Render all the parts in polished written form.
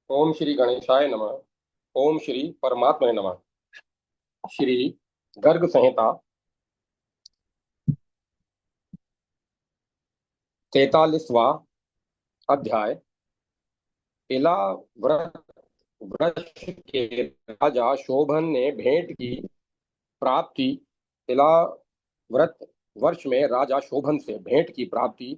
ओम श्री गणेशाय नमः। ओम श्री परमात्मने नमः। श्री गर्ग संहिता 43वां अध्याय। इला व्रत वृक्ष के राजा शोभन ने भेंट की प्राप्ति। इला व्रत वर्ष में राजा शोभन से भेंट की प्राप्ति।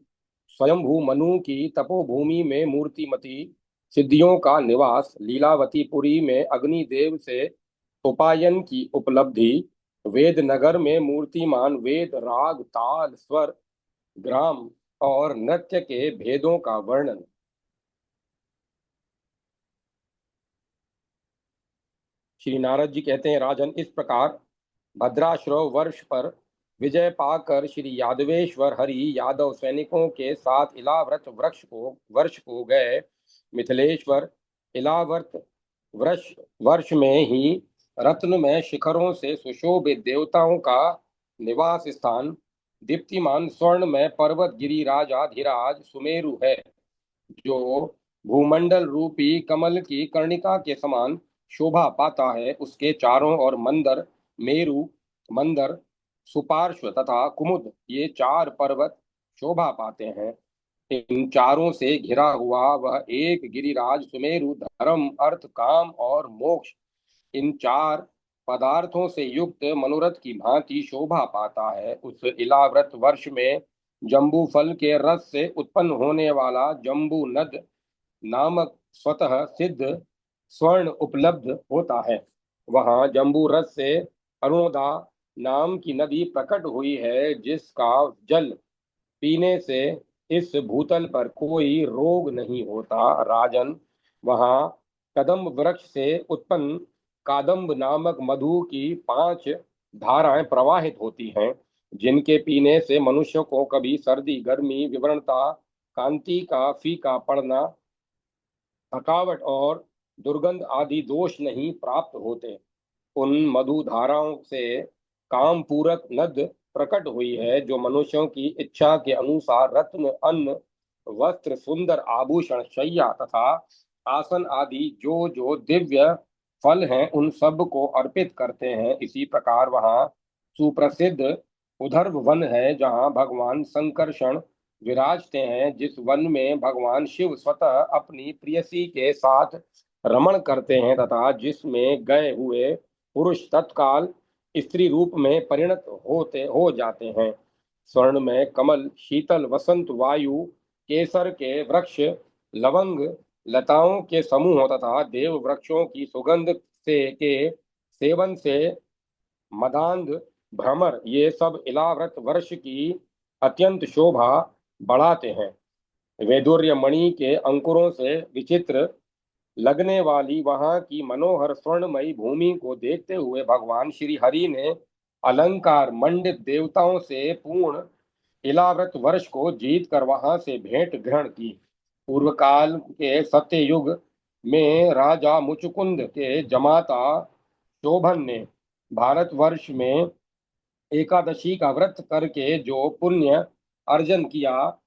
स्वयंभू मनु की तपोभूमि में मूर्तिमती सिद्धियों का निवास। लीलावतीपुरी में अग्निदेव से उपायन की उपलब्धि। वेद नगर में मूर्तिमान वेद राग ताल स्वर ग्राम और नृत्य के भेदों का वर्णन। श्री नारद जी कहते हैं, राजन, इस प्रकार भद्राश्रव वर्ष पर विजय पाकर श्री यादवेश्वर हरि यादव सैनिकों के साथ इलाव्रत वर्ष को गए। मिथिलेश्वर इलाव्रत वर्ष वर्ष में ही रत्न में शिखरों से सुशोभित देवताओं का निवास स्थान। दीप्तिमान स्वर्ण में पर्वत गिरिराजाधिराज सुमेरु है, जो भूमंडल रूपी कमल की कर्णिका के समान शोभा पाता है। उसके चारों ओर मंदर, मेरु, मंदर, सुपार्श्व तथा कुमुद, ये चार पर्वत शोभा पाते हैं। इन चारों से घिरा हुआ वह एक गिरिराज सुमेरु धर्म अर्थ काम और मोक्ष, इन चार पदार्थों से युक्त मनोरथ की भांति शोभा पाता है। उस इलाव्रत वर्ष में जम्बू फल के रस से उत्पन्न होने वाला जम्बू नद नामक स्वतः सिद्ध स्वर्ण उपलब्ध होता है। वहां जम्बू रस से अरुणोदा नाम की नदी प्रकट हुई है, जिसका जल पीने से इस भूतल पर कोई रोग नहीं होता। राजन, वहां कदम्ब वृक्ष से उत्पन्न कादम्ब नामक मधु की 5 धाराएं प्रवाहित होती हैं, जिनके पीने से मनुष्य को कभी सर्दी गर्मी विवरणता कांति का फीका पड़ना थकावट और दुर्गंध आदि दोष नहीं प्राप्त होते। उन मधु धाराओं से काम पूरक नद प्रकट हुई है, जो मनुष्यों की इच्छा के अनुसार रत्न अन्न वस्त्र सुंदर आभूषण शय्या तथा आसन आदि जो जो दिव्य फल हैं उन सब को अर्पित करते हैं। इसी प्रकार वहाँ सुप्रसिद्ध उधर्व वन है, जहाँ भगवान संकर्षण विराजते हैं। जिस वन में भगवान शिव स्वतः अपनी प्रियसी के साथ रमण करते हैं तथा जिसमें गए हुए पुरुष तत्काल स्त्री रूप में परिणत होते हो जाते हैं। स्वर्ण में कमल शीतल वसंत वायु केसर के वृक्ष लवंग लताओं के समूह तथा देव वृक्षों की सुगंध से के सेवन से मदांध भ्रमर, ये सब इलाव्रत वर्ष की अत्यंत शोभा बढ़ाते हैं। वैदुर्य मणि के अंकुरों से विचित्र लगने वाली वहां की मनोहर स्वर्णमयी भूमि को देखते हुए भगवान श्री हरि ने अलंकार मंडित देवताओं से पूर्ण इलाव्रत वर्ष को जीत कर वहां से भेंट ग्रहण की। पूर्व काल के सत्य युग में राजा मुचुकुंद के जमाता शोभन ने भारतवर्ष में एकादशी का व्रत करके जो पुण्य अर्जन किया,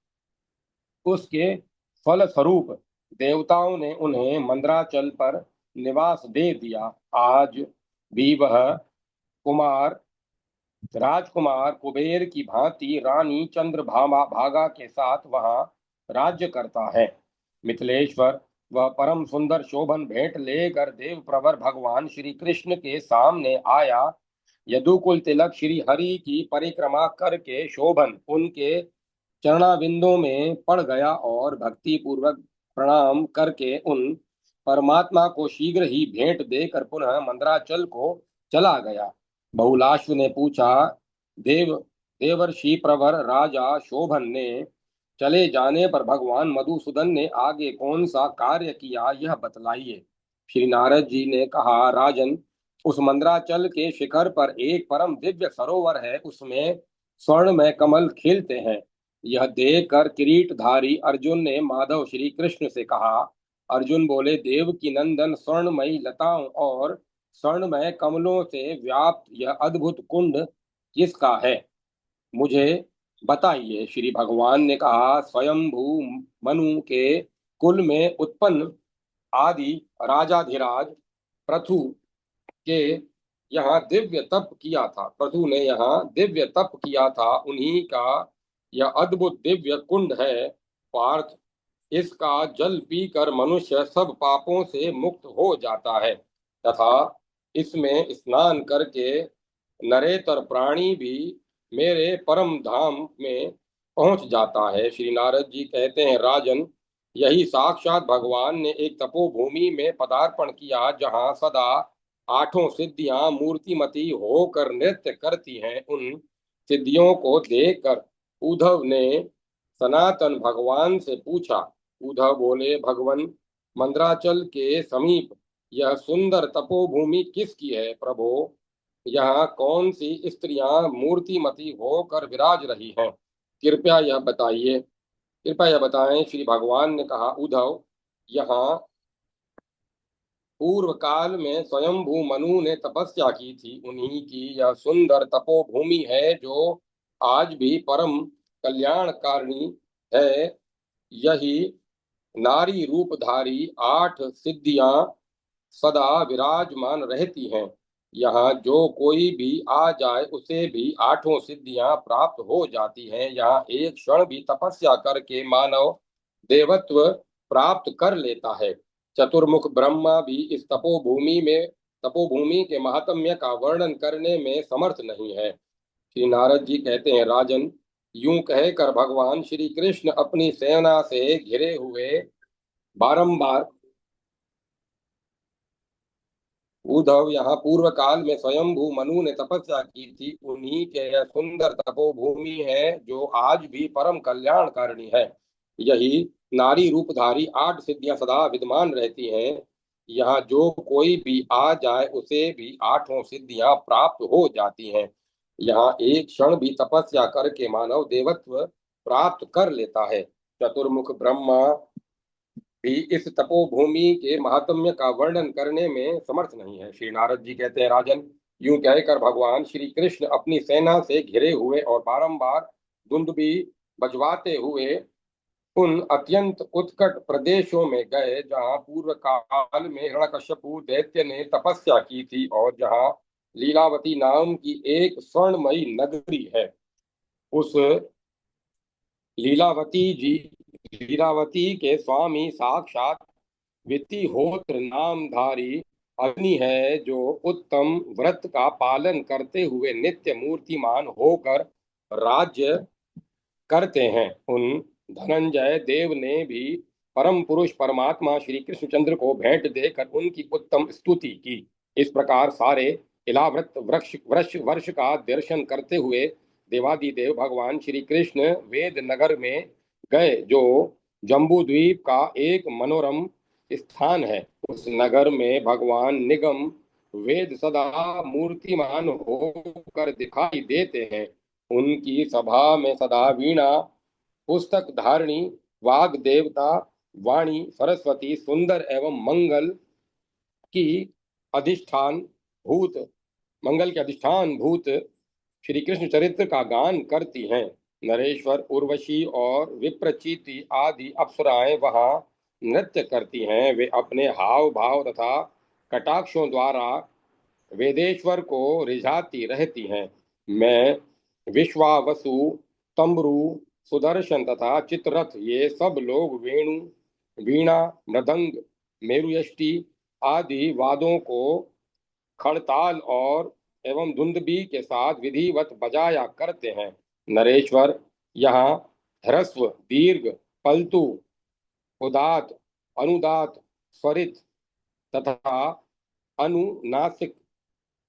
उसके फल स्वरूप देवताओं ने उन्हें मंद्राचल पर निवास दे दिया। आज भी वह कुमार राजकुमार कुबेर की भांति रानी चंद्रभामा भागा के साथ वहां राज्य करता है। मिथिलेश्वर वह परम सुंदर शोभन भेंट लेकर देव प्रवर भगवान श्री कृष्ण के सामने आया। यदुकुल तिलक श्री हरि की परिक्रमा करके शोभन उनके चरणाविंदों में पड़ गया और भक्ति पूर्वक प्रणाम करके उन परमात्मा को शीघ्र ही भेंट देकर पुनः मंदराचल को चला गया। बहुलाश्व ने पूछा, देव देवर्षि प्रवर राजा शोभन ने चले जाने पर भगवान मधुसूदन ने आगे कौन सा कार्य किया, यह बतलाइए। श्री नारद जी ने कहा, राजन, उस मंदराचल के शिखर पर एक परम दिव्य सरोवर है, उसमें स्वर्ण में कमल खिलते हैं। यह देखकर किरीटधारी अर्जुन ने माधव श्री कृष्ण से कहा। अर्जुन बोले, देव की नंदन स्वर्णमयी लताओं और स्वर्णमय कमलों से व्याप्त यह अद्भुत कुंड किसका है, मुझे बताइए। श्री भगवान ने कहा, स्वयंभू मनु के कुल में उत्पन्न आदि राजाधिराज पृथु के यहाँ दिव्य तप किया था। पृथु ने यहाँ दिव्य तप किया था, उन्हीं का यह अद्भुत दिव्य कुंड है पार्थ। इसका जल पीकर मनुष्य सब पापों से मुक्त हो जाता है तथा इसमें स्नान करके नरेतर प्राणी भी मेरे परम धाम में पहुंच जाता है। श्री नारद जी कहते हैं, राजन, यही साक्षात भगवान ने एक तपोभूमि में पदार्पण किया जहां सदा आठों सिद्धियां मूर्तिमती होकर नृत्य करती हैं। उन सिद्धियों को देखकर उद्धव ने सनातन भगवान से पूछा। उद्धव बोले, भगवन, मंदराचल के समीप यह सुंदर तपोभूमि किसकी है प्रभो? यहाँ कौन सी स्त्रियां मूर्तिमती होकर विराज रही हैं? कृपया यह बताइए, कृपया यह बताएं। श्री भगवान ने कहा, उद्धव, यहाँ पूर्व काल में स्वयंभू मनु ने तपस्या की थी, उन्हीं की यह सुंदर तपोभूमि है जो आज भी परम कल्याणकारिणी है। यही नारी रूपधारी आठ सिद्धियां सदा विराजमान रहती हैं। यहाँ जो कोई भी आ जाए उसे भी आठों सिद्धियां प्राप्त हो जाती हैं। यहाँ एक क्षण भी तपस्या करके मानव देवत्व प्राप्त कर लेता है। चतुर्मुख ब्रह्मा भी इस तपोभूमि के महात्म्य का वर्णन करने में समर्थ नहीं है। श्री नारद जी कहते हैं, राजन, यूं कहकर भगवान श्री कृष्ण अपनी सेना से घिरे हुए बारंबार उद्धव, यहाँ पूर्व काल में स्वयंभू मनु ने तपस्या की थी, उन्हीं के यह सुंदर तपोभूमि है जो आज भी परम कल्याणकारिणी है। यही नारी रूपधारी आठ सिद्धियां सदा विद्यमान रहती हैं। यहाँ जो कोई भी आ जाए उसे भी आठों सिद्धियां प्राप्त हो जाती हैं। यहाँ एक क्षण भी तपस्या करके मानव देवत्व प्राप्त कर लेता है। चतुर्मुख ब्रह्मा भी इस तपोभूमि के महात्म्य का वर्णन करने में समर्थ नहीं है। श्री नारद जी कहते हैं, राजन, यूं कहकर भगवान श्री कृष्ण अपनी सेना से घिरे हुए और बारंबार दुंदुभी बजवाते हुए उन अत्यंत उत्कट प्रदेशों में गए जहां पूर्व काल में हिरण्यकश्यपु दैत्य ने तपस्या की थी और जहां लीलावती नाम की एक स्वर्णमयी नगरी है। उस लीलावती जी लीलावती के स्वामी साक्षात वितिहोत्र नामधारी अग्नि है जो उत्तम व्रत का पालन करते हुए नित्य मूर्तिमान होकर राज्य करते हैं। उन धनंजय देव ने भी परम पुरुष परमात्मा श्री कृष्णचंद्र को भेंट देकर उनकी उत्तम स्तुति की। इस प्रकार सारे इलाव्रत वृक्ष वर्ष वर्ष का दर्शन करते हुए देवादिदेव भगवान श्री कृष्ण वेद नगर में गए जो जम्बू द्वीप का एक मनोरम स्थान है। उस नगर में भगवान निगम वेद सदा मूर्तिमान होकर दिखाई देते हैं। उनकी सभा में सदा वीणा पुस्तक धारणी वाग देवता वाणी सरस्वती सुंदर एवं की अधिष्ठान भूत मंगल के अधिष्ठान भूत श्री कृष्ण चरित्र का गान करती हैं। नरेश्वर, उर्वशी और विप्रचिति आदि अप्सराएं वहां नृत्य करती हैं। वे अपने हाव भाव तथा कटाक्षों द्वारा वेदेश्वर को रिझाती रहती हैं। मैं विश्वावसु, तम्बरू, सुदर्शन तथा चित्ररथ ये सब लोग वेणु, वीणा, मृदंग, मेरुयष्टि आदि वाद्यों को खड़ताल और एवं धुंदबी के साथ विधिवत बजाया करते हैं। नरेश्वर यहाँ ह्रस्व, दीर्घ, पलतु, उदात, अनुदात, स्वरित तथा अनुनासिक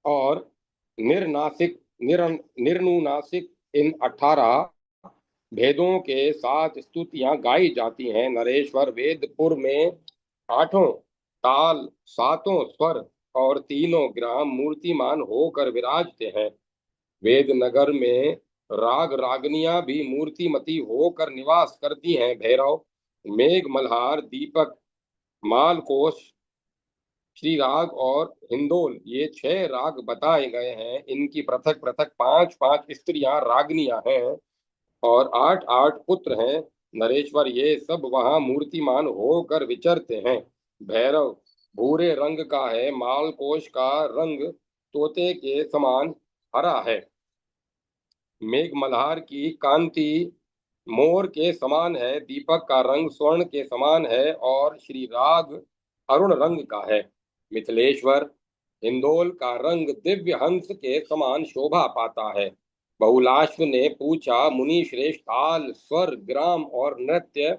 और निर्नुनासिक इन 18 भेदों के साथ स्तुतियां गाई जाती हैं। नरेश्वर वेदपुर में आठों ताल, सातों स्वर और तीनों ग्राम मूर्तिमान होकर विराजते हैं। वेद नगर में राग रागनियां भी मूर्तिमती होकर निवास करती हैं। भैरव, मेघ, मल्हार, दीपक, मालकोश, श्री राग और हिंदोल ये 6 राग बताए गए हैं। इनकी पृथक पृथक 5-5 स्त्रियां रागनियां हैं और 8-8 पुत्र हैं। नरेश्वर ये सब वहां मूर्तिमान होकर विचरते हैं। भैरव भूरे रंग का है, मालकोश का रंग तोते के समान हरा है, मेघ मल्हार की कांति मोर के समान है, दीपक का रंग स्वर्ण के समान है और श्री राग अरुण रंग का है। मिथिलेश्वर हिंदोल का रंग दिव्य हंस के समान शोभा पाता है। बहुलाश्व ने पूछा, मुनि श्रेष्ठ, ताल स्वर ग्राम और नृत्य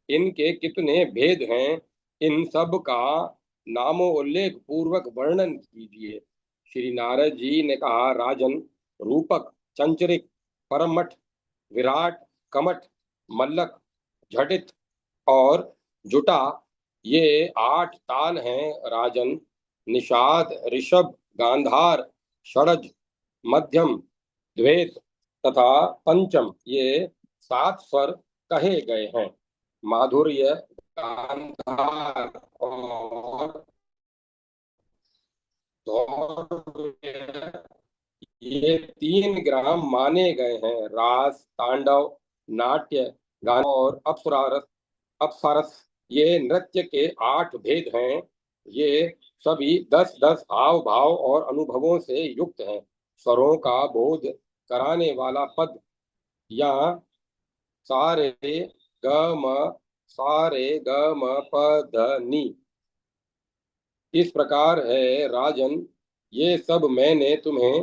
इनके कितने भेद हैं? इन सब का नामोल्लेख पूर्वक वर्णन कीजिए। श्री नारद जी ने कहा, राजन, रूपक, चंचरिक, परमठ, विराट, कमठ, मल्लक, झटित और जुटा, ये 8 ताल हैं राजन। निषाद, ऋषभ, गांधार, षडज, मध्यम, द्वैत तथा पंचम, ये 7 स्वर कहे गए हैं। माधुर्य, गांधार और धौर्य, ये 3 ग्राम माने गए हैं। रास, तांडव, नाट्य, गान और अप्सरस, ये नृत्य के 8 भेद हैं। ये सभी 10-10 हाव भाव और अनुभवों से युक्त हैं। स्वरों का बोध कराने वाला पद या सारे ग म सारे ग म प ध नी इस प्रकार है राजन। ये सब मैंने तुम्हें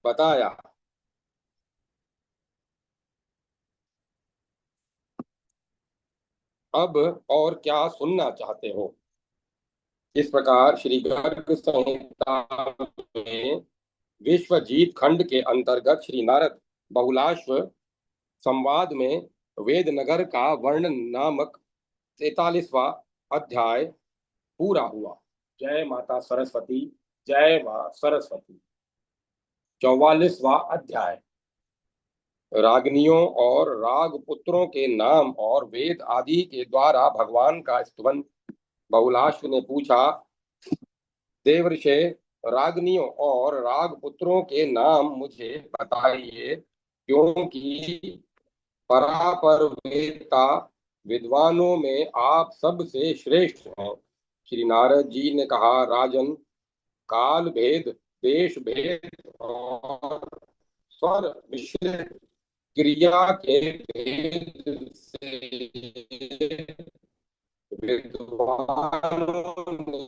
बताया। अब और क्या सुनना चाहते हो? इस प्रकार श्री गर्ग संहिता में विश्वजीत खंड के अंतर्गत श्री नारद बहुलाश्व संवाद में वेदनगर का वर्णन नामक 43वां अध्याय पूरा हुआ। जय माता सरस्वती। जय मां सरस्वती। 44वां अध्याय रागनियों और रागपुत्रों के नाम और वेद आदि के द्वारा भगवान का स्तवन। बहुलाश्व ने पूछा, देवर्षे, रागनियों और रागपुत्रों के नाम मुझे बताइए, क्योंकि परापर वेदता विद्वानों में आप सबसे श्रेष्ठ हैं। श्री नारद जी ने कहा, राजन, काल भेद, देश भेद और स्वर मिश्रित क्रिया के भेद से विद्वानों ने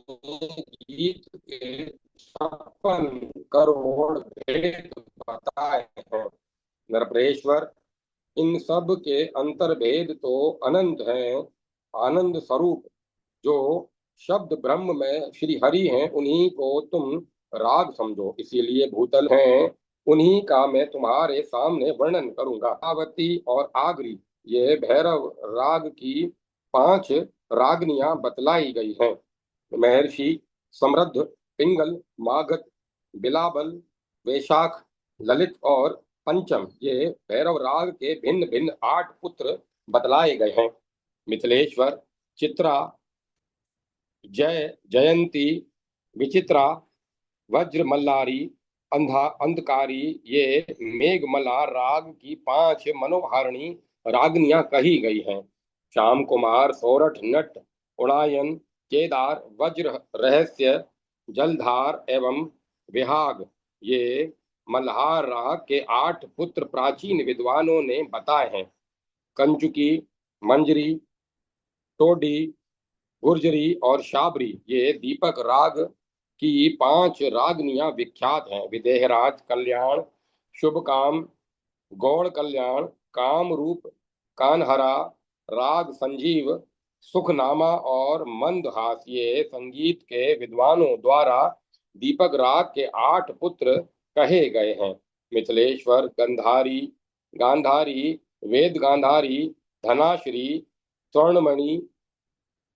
गीत के 56 करोड़ भेद बताए हैं। नरप्रेश्वर, इन सब के अंतर्भेद तो अनंत हैं। आनंद स्वरूप जो शब्द ब्रह्म में श्री हरि हैं, उन्हीं को तुम राग समझो। इसीलिए भूतल हैं, उन्हीं का मैं तुम्हारे सामने वर्णन करूंगा। आवती और आगरी, ये भैरव राग की 5 रागनियां बतलाई गई हैं। महर्षि समृद्ध, पिंगल, मागध, बिलाबल, वैशाख, ललित और पंचम, ये भैरव राग के भिन्न भिन्न 8 पुत्र बतलाए गए हैं। मिथिलेश्वर, चित्रा, जय, जयंती, विचित्रा, वज्र मल्लारी, अंधा अंधकारी, ये मेघमला राग की 5 मनोहारिणी रागनियां कही गई हैं। श्याम कुमार, सोरठ, नट, उड़ायन, केदार, वज्र, रहस्य, जलधार एवं विहाग, ये मल्हार राग के 8 पुत्र प्राचीन विद्वानों ने बताए हैं। कंचुकी, मंजरी, टोडी, गुर्जरी और शाबरी, ये दीपक राग की 5 रागनियां विख्यात हैं। विदेहराज, कल्याण, शुभ काम, गौड़ कल्याण, काम रूप, कानहरा, राग संजीव, सुखनामा और मंदहास, ये संगीत के विद्वानों द्वारा दीपक राग के 8 पुत्र कहे गए हैं। मिथिलेश्वर, गंधारी, गांधारी, वेद गांधारी, धनाश्री, स्वर्णमणि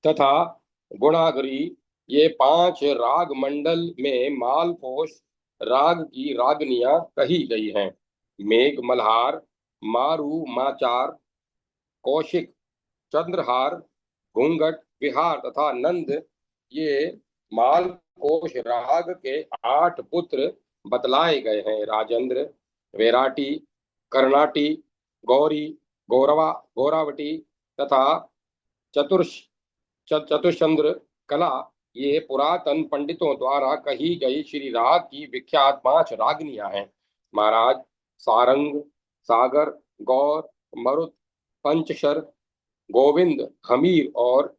तथा गुणागरी, ये 5 राग मंडल में मालकोश राग की रागनियां कही गई हैं। मेघ मल्हार, मारू, माचार, कौशिक, चंद्रहार, घूंघट, विहार तथा नंद, ये मालकोश राग के 8 पुत्र बतलाए गए हैं। राजेंद्र, वैराटी, कर्णाटी, गौरी, गौरवा, गौरावटी तथा चतुर्श चतुश्चंद्र, कला ये पुरातन पंडितों द्वारा कही गई श्री राग की विख्यात 5 रागनियां हैं। महाराज, सारंग, सागर, गौर, मरुत, पंचशर, गोविंद, हमीर और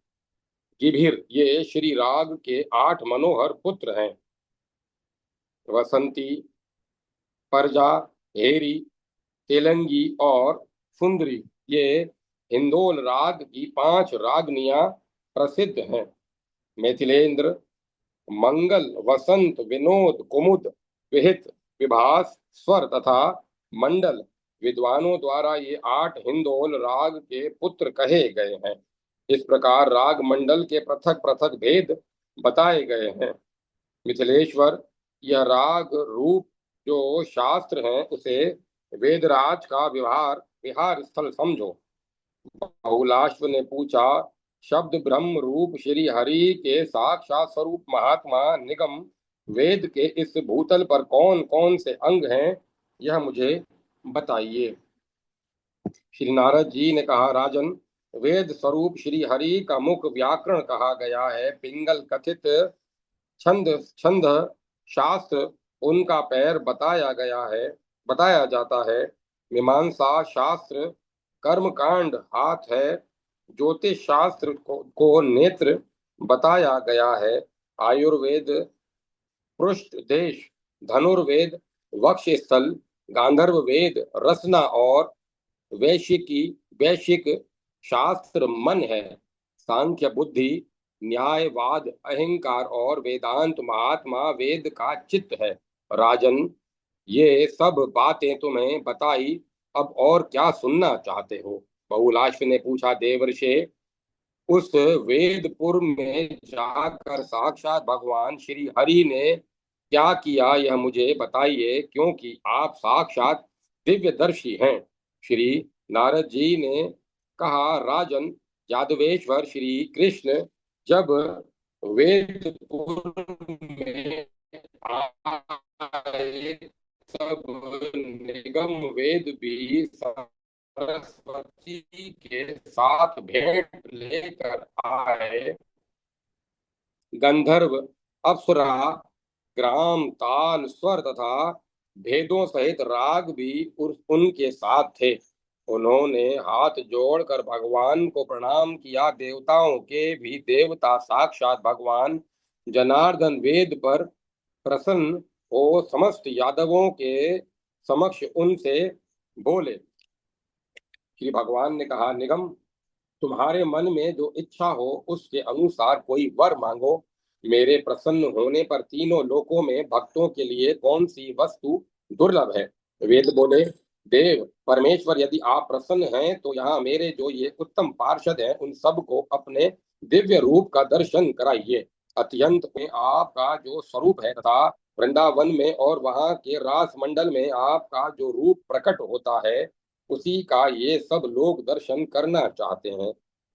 गिभिर ये श्री राग के 8 मनोहर पुत्र हैं। वसंती, परजा, हेरी, तेलंगी और सुंदरी ये हिंदोल राग की 5 रागनियां प्रसिद्ध हैं। मिथिलेंद्र, मंगल, वसंत, विनोद, कुमुद, विहित, विभास, स्वर तथा मंडल विद्वानों द्वारा ये 8 हिंदोल राग के पुत्र कहे गए हैं। इस प्रकार राग मंडल के पृथक पृथक भेद बताए गए हैं। मिथिलेश्वर, यह राग रूप जो शास्त्र है उसे वेदराज का विहार विहार स्थल समझो। बहुलाश्व ने पूछा, शब्द ब्रह्म रूप श्री हरि के साक्षात स्वरूप महात्मा निगम वेद के इस भूतल पर कौन कौन से अंग हैं, यह मुझे बताइए। श्री नारद जी ने कहा, राजन, वेद स्वरूप श्री हरि का मुख व्याकरण कहा गया है। पिंगल कथित छंद छंद शास्त्र उनका पैर बताया जाता है। मीमांसा शास्त्र कर्मकांड हाथ है। ज्योतिष शास्त्र को नेत्र बताया गया है। आयुर्वेद पृष्ठ देश, धनुर्वेद वक्ष स्थल, गांधर्व वेद रसना और वैश्विक शास्त्र मन है। सांख्य बुद्धि, न्यायवाद अहंकार और वेदांत महात्मा वेद का चित्त है। राजन, ये सब बातें तुम्हें बताई, अब और क्या सुनना चाहते हो? बहुलाश्व ने पूछा, देवर्षे, उस वेदपुर में जाकर साक्षात भगवान श्री हरि ने क्या किया यह मुझे बताइए, क्योंकि आप साक्षात दिव्यदर्शी हैं। श्री नारद जी ने कहा, राजन, यादवेश्वर श्री कृष्ण जब वेदपुर में आए तब निगम वेद भी सरस्वती के साथ भेंट लेकर आए। गंधर्व, अप्सरा, ग्राम, ताल, स्वर तथा भेदों सहित राग भी उनके साथ थे। उन्होंने हाथ जोड़कर भगवान को प्रणाम किया। देवताओं के भी देवता साक्षात भगवान जनार्दन वेद पर प्रसन्न हो समस्त यादवों के समक्ष उनसे बोले। श्री भगवान ने कहा, निगम, तुम्हारे मन में जो इच्छा हो उसके अनुसार कोई वर मांगो। मेरे प्रसन्न होने पर तीनों लोकों में भक्तों के लिए कौन सी वस्तु दुर्लभ है? वेद बोले, देव परमेश्वर, यदि आप प्रसन्न हैं तो यहाँ मेरे जो ये उत्तम पार्षद हैं उन सबको अपने दिव्य रूप का दर्शन कराइए। अत्यंत में आपका जो स्वरूप है तथा वृंदावन में और वहाँ के रास मंडल में आपका जो रूप प्रकट होता है उसी का ये सब लोग दर्शन करना चाहते हैं।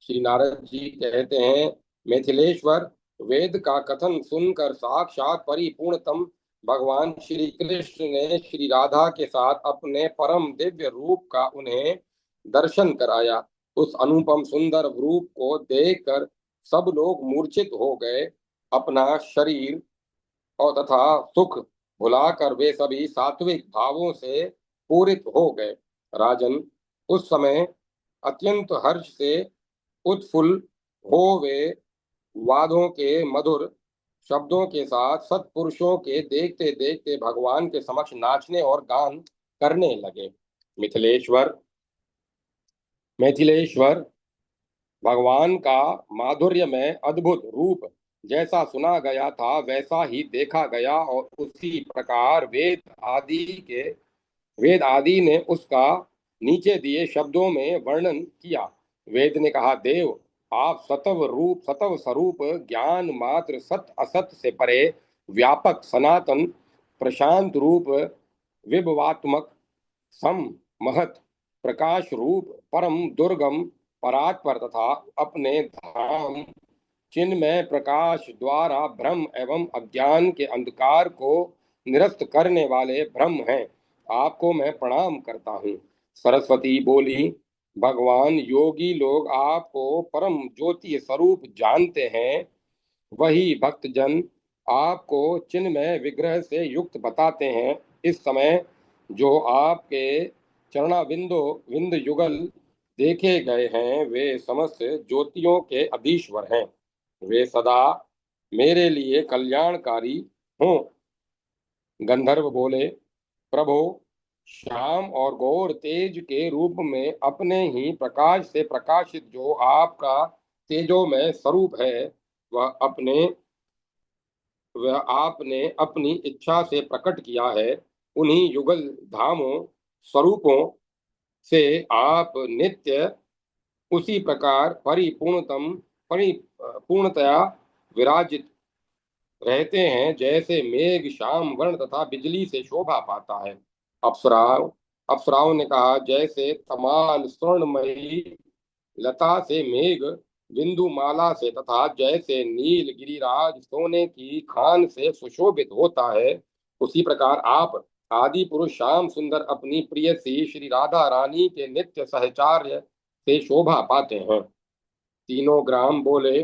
श्री नारद जी कहते हैं, मिथिलेश्वर, वेद का कथन सुनकर साक्षात परिपूर्णतम भगवान श्री कृष्ण ने श्री राधा के साथ अपने परम दिव्य रूप का उन्हें दर्शन कराया। उस अनुपम सुंदर रूप को देखकर सब लोग मूर्छित हो गए। अपना शरीर और तथा सुख भुलाकर वे सभी सात्विक भावों से पूरित हो गए। राजन, उस समय अत्यंत हर्ष से उत्फुल्ल हो वे वादों के मधुर शब्दों के साथ सत्पुरुषों के देखते देखते भगवान के समक्ष नाचने और गान करने लगे। मिथिलेश्वर मिथिलेश्वर भगवान का माधुर्य में अद्भुत रूप जैसा सुना गया था वैसा ही देखा गया और उसी प्रकार वेद आदि ने उसका नीचे दिए शब्दों में वर्णन किया। वेद ने कहा, देव, आप सतव स्वरूप ज्ञान मात्र सत असत से परे व्यापक सनातन प्रशांत रूप विभवात्मक सम महत प्रकाश रूप परम दुर्गम परात्पर तथा अपने धाम चिन्मय प्रकाश द्वारा भ्रम एवं अज्ञान के अंधकार को निरस्त करने वाले ब्रह्म हैं। आपको मैं प्रणाम करता हूँ। सरस्वती बोली, भगवान, योगी लोग आपको परम ज्योति स्वरूप जानते हैं। वही भक्तजन आपको चिन्मय विग्रह से युक्त बताते हैं। इस समय जो आपके चरणाविंदो विंद युगल देखे गए हैं वे समस्त ज्योतियों के अधीश्वर हैं। वे सदा मेरे लिए कल्याणकारी हों। गंधर्व बोले, प्रभो, श्याम और गौर तेज के रूप में अपने ही प्रकाश से प्रकाशित जो आपका तेजोमय स्वरूप है, वह अपने वह आपने अपनी इच्छा से प्रकट किया है। उन्हीं युगल धामों स्वरूपों से आप नित्य उसी प्रकार परिपूर्णतया विराजित रहते हैं जैसे मेघ श्याम वर्ण तथा बिजली से शोभा पाता है। अप्सराओं अप्सराओं ने कहा, जैसे तमाल स्वर्णमयी लता से मेघ बिंदु माला से तथा जैसे नील गिरिराज सोने की खान से सुशोभित होता है, उसी प्रकार आप आदि पुरुष श्याम सुंदर अपनी प्रियसी श्री राधा रानी के नित्य सहचार्य से शोभा पाते हैं। तीनों ग्राम बोले,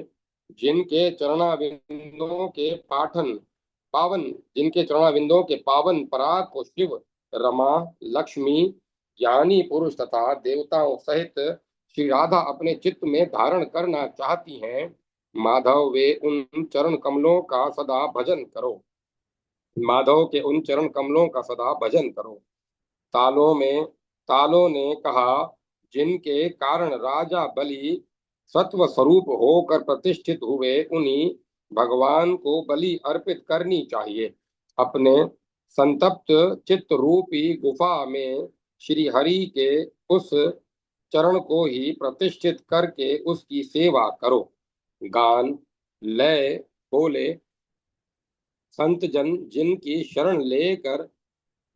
जिनके चरणाविंदों के पाठन पावन जिनके चरणाविंदों के पावन पराग को शिव, रमा, लक्ष्मी, ज्ञानी पुरुष तथा देवताओं सहित श्री राधा अपने चित्त में धारण करना चाहती हैं, माधव वे उन चरण कमलों का सदा भजन करो। माधव के उन चरण कमलों का सदा भजन करो। तालों ने कहा, जिनके कारण राजा बलि सत्व स्वरूप होकर प्रतिष्ठित हुए, उन्हीं भगवान को बलि अर्पित करनी चाहिए। अपने संतप्त चित्त रूपी गुफा में श्री हरि के उस चरण को ही प्रतिष्ठित करके उसकी सेवा करो। गान लय बोले, संत जन जिनकी शरण लेकर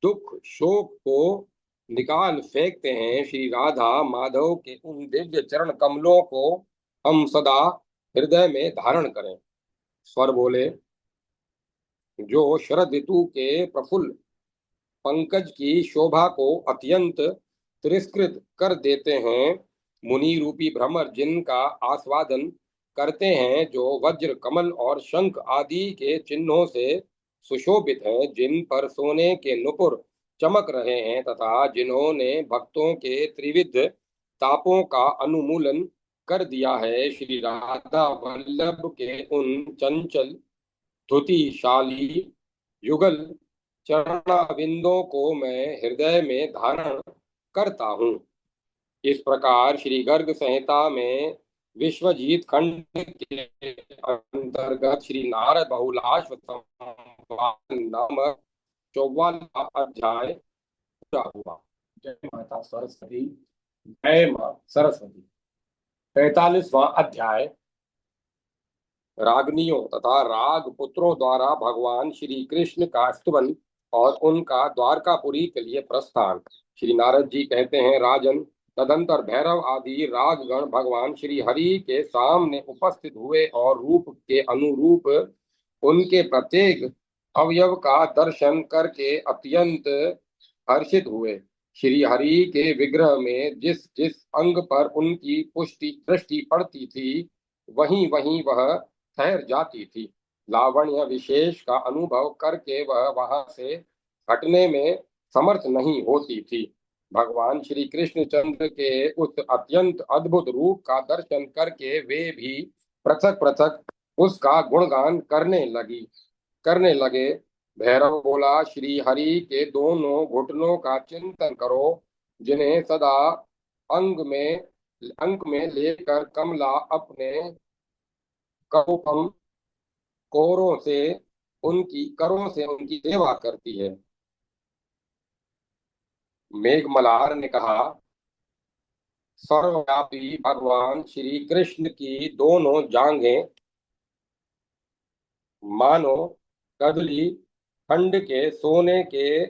दुख शोक को निकाल फेंकते हैं, श्री राधा माधव के उन दिव्य चरण कमलों को हम सदा हृदय में धारण करें। स्वर बोले, जो शरद ऋतु के प्रफुल्ल पंकज की शोभा को अत्यंत तिरस्कृत कर देते हैं, मुनि रूपी भ्रमर जिनका आस्वादन करते हैं, जो वज्र कमल और शंख आदि के चिन्हों से सुशोभित हैं, जिन पर सोने के नुपुर चमक रहे हैं तथा जिन्होंने भक्तों के त्रिविध तापों का अनुमूलन कर दिया है, श्री राधा वल्लभ के उन चंचल धुतिशाली युगल चरणाविंदों को मैं हृदय में धारण करता हूँ। इस प्रकार श्री गर्ग संहिता में विश्वजीत खंड के अंतर्गत श्री नारद बहुलाश्व संवाद नामक 54वां अध्याय पूरा हुआ। जय माता सरस्वती। जय मां सरस्वती। 45वां अध्याय रागनियों तथा राग पुत्रों द्वारा भगवान श्री कृष्ण का स्तुवन और उनका द्वारकापुरी के लिए प्रस्थान। श्री नारद जी कहते हैं, राजन, तदंतर भैरव आदि रागगण भगवान श्री हरि के सामने उपस्थित हुए और रूप के अनुरूप उनके प्रत्येक अवयव का दर्शन करके अत्यंत हर्षित हुए। श्री हरि के विग्रह में जिस जिस अंग पर उनकी पुष्टि दृष्टि पड़ती थी, वहीं वहीं वह ठहर जाती थी। लावण्य विशेष का अनुभव करके वह वहां से हटने में समर्थ नहीं होती थी। भगवान श्री कृष्णचंद्र के उस अत्यंत अद्भुत रूप का दर्शन करके वे भी पृथक पृथक उसका गुणगान करने लगे। भैरव बोला, श्री हरि के दोनों घुटनों का चिंतन करो, जिन्हें सदा अंग में अंक में लेकर कमला अपने करों करों से उनकी सेवा करती है। मेघमल्हार ने कहा, सर्वव्यापी भगवान श्री कृष्ण की दोनों जांघें मानो कदली खंड के सोने के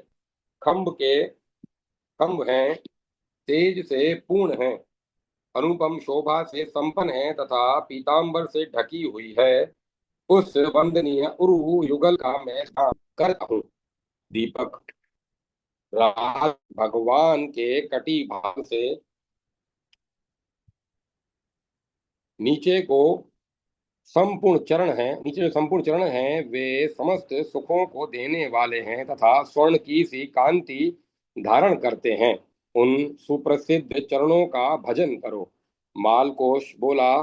खंभ हैं, तेज से पूर्ण हैं, अनुपम शोभा से संपन्न है तथा पीतांबर से ढकी हुई है। उस वंदनीय उरु युगल का मैं ध्यान करता हूँ। दीपक रात भगवान के कटी भाग से नीचे को संपूर्ण चरण हैं, नीचे जो संपूर्ण चरण हैं वे समस्त सुखों को देने वाले हैं तथा स्वर्ण की सी कांति धारण करते हैं। उन सुप्रसिद्ध चरणों का भजन करो। मालकोश बोला,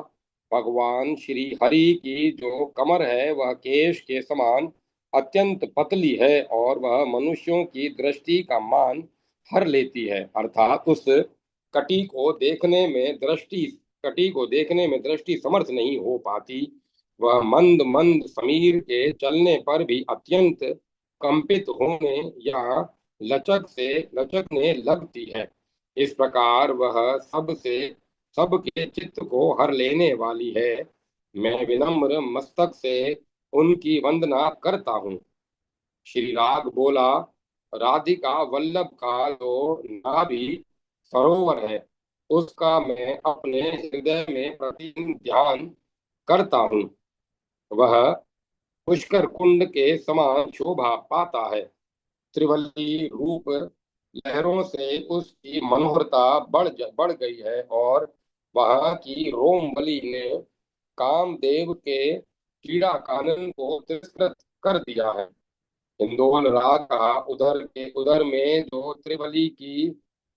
भगवान श्री हरि की जो कमर है वह केश के समान अत्यंत पतली है और वह मनुष्यों की दृष्टि का मान हर लेती है, अर्थात उस कटी को देखने में दृष्टि कटी को देखने में दृष्टि समर्थ नहीं हो पाती। वह मंद मंद समीर के चलने पर भी अत्यंत कंपित होने या लचकने लगती है। इस प्रकार वह सबके चित्त को हर लेने वाली है। मैं विनम्र मस्तक से उनकी वंदना करता हूँ। श्री राग बोला, राधिका वल्लभ का जो नाभि सरोवर है उसका मैं अपने हृदय में प्रतिदिन ध्यान करता हूँ। वह पुष्कर कुंड के समान शोभा पाता है। त्रिवल्ली रूप लहरों से उसकी मनोहरता बढ़ गई है और वहां की रोम बलि ने कामदेव के क्रीड़ा कानन को तिरस्कृत कर दिया है। हिंदोल राग का उधर में जो त्रिवली की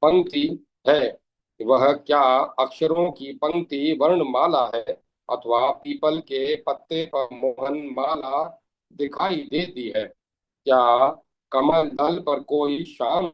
पंक्ति है वह क्या अक्षरों की पंक्ति वर्णमाला है अथवा पीपल के पत्ते पर मोहन माला दिखाई देती है? क्या कमल दल पर कोई शाम